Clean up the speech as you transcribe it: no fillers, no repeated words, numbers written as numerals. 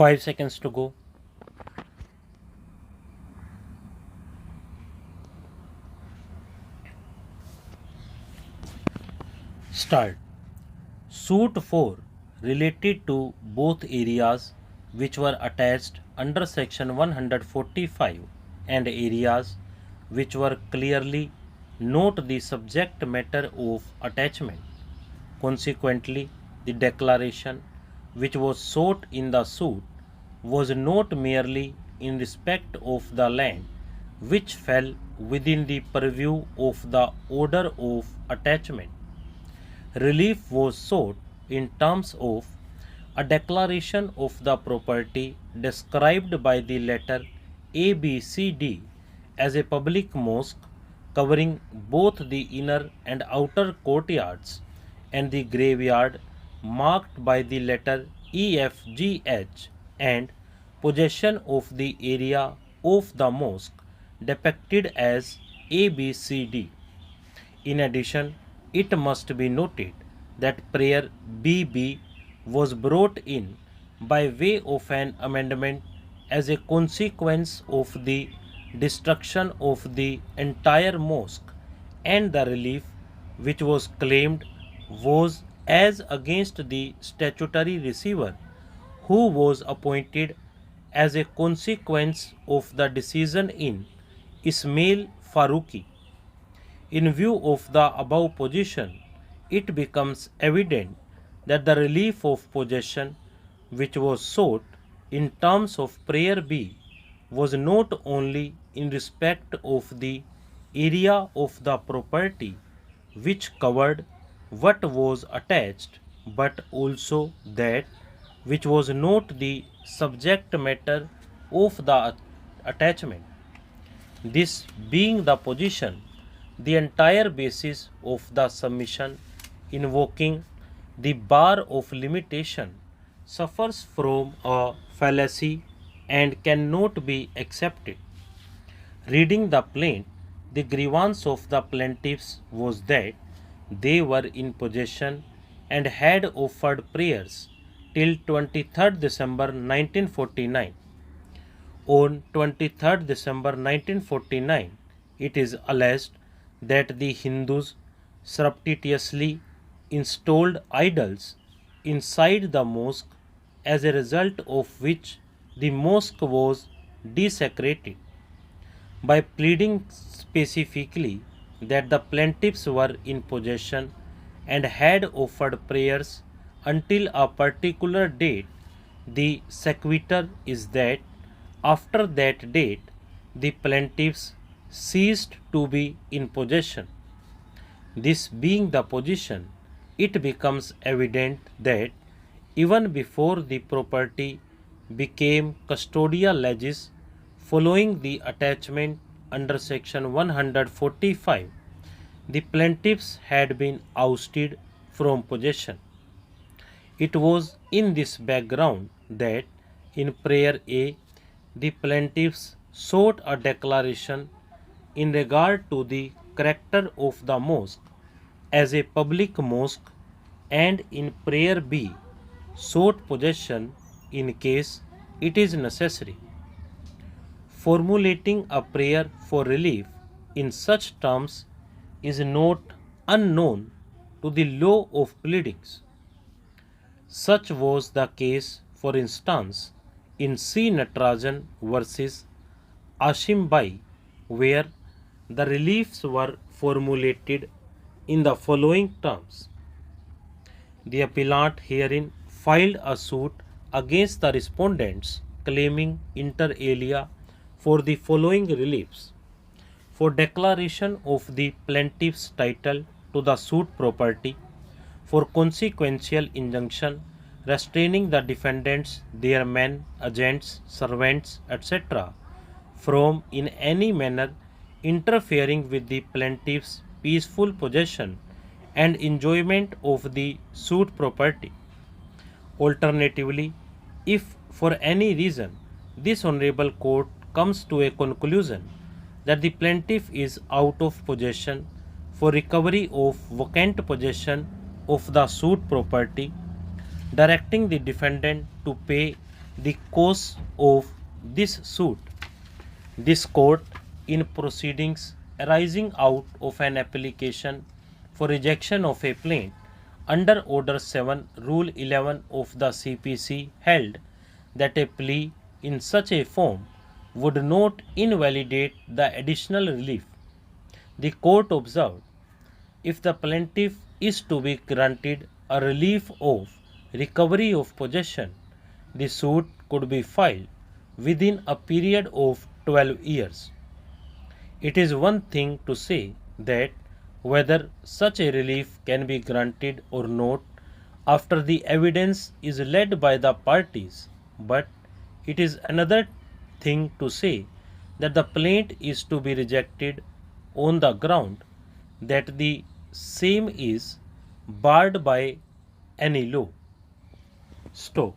5 seconds to go. Start. Suit 4 related to both areas which were attached under section 145 and areas which were clearly not the subject matter of attachment. Consequently, the declaration which was sought in the suit was not merely in respect of the land which fell within the purview of the order of attachment. Relief was sought in terms of a declaration of the property described by the letter ABCD as a public mosque covering both the inner and outer courtyards and the graveyard marked by the letter EFGH and possession of the area of the mosque depicted as ABCD. In addition, it must be noted that prayer BB was brought in by way of an amendment as a consequence of the destruction of the entire mosque, and the relief which was claimed was as against the statutory receiver, who was appointed as a consequence of the decision in Ismail Faruqi. In view of the above position, it becomes evident that the relief of possession which was sought in terms of prayer B was not only in respect of the area of the property which covered what was attached, but also that which was not the subject matter of the attachment. This being the position, the entire basis of the submission invoking the bar of limitation suffers from a fallacy and cannot be accepted. Reading the plaint, the grievance of the plaintiffs was that they were in possession and had offered prayers till 23rd December 1949. On 23rd December 1949, it is alleged that the Hindus surreptitiously installed idols inside the mosque, as a result of which the mosque was desecrated. By pleading specifically that the plaintiffs were in possession and had offered prayers until a particular date, the sequitur is that after that date the plaintiffs ceased to be in possession. This being the position, it becomes evident that even before the property became custodial legis following the attachment under section 145, the plaintiffs had been ousted from possession. It was in this background that in prayer A, the plaintiffs sought a declaration in regard to the character of the mosque as a public mosque, and in prayer B sought possession in case it is necessary. Formulating a prayer for relief in such terms is not unknown to the law of pleadings. Such was the case, for instance, in C. Natarajan versus Ashim Bai, where the reliefs were formulated in the following terms. The appellant herein filed a suit against the respondents claiming inter alia for the following reliefs: for declaration of the plaintiff's title to the suit property, for consequential injunction restraining the defendants, their men, agents, servants, etc., from in any manner interfering with the plaintiff's peaceful possession and enjoyment of the suit property. Alternatively, if for any reason this honorable court comes to a conclusion that the plaintiff is out of possession, for recovery of vacant possession of the suit property, directing the defendant to pay the cause of this suit. This court, in proceedings arising out of an application for rejection of a plaint under Order 7, Rule 11 of the CPC, held that a plea in such a form would not invalidate the additional relief. The court observed, if the plaintiff is to be granted a relief of recovery of possession, the suit could be filed within a period of 12 years. It is one thing to say that whether such a relief can be granted or not after the evidence is led by the parties, but it is another thing to say that the plaint is to be rejected on the ground that the same is barred by any law. Stop.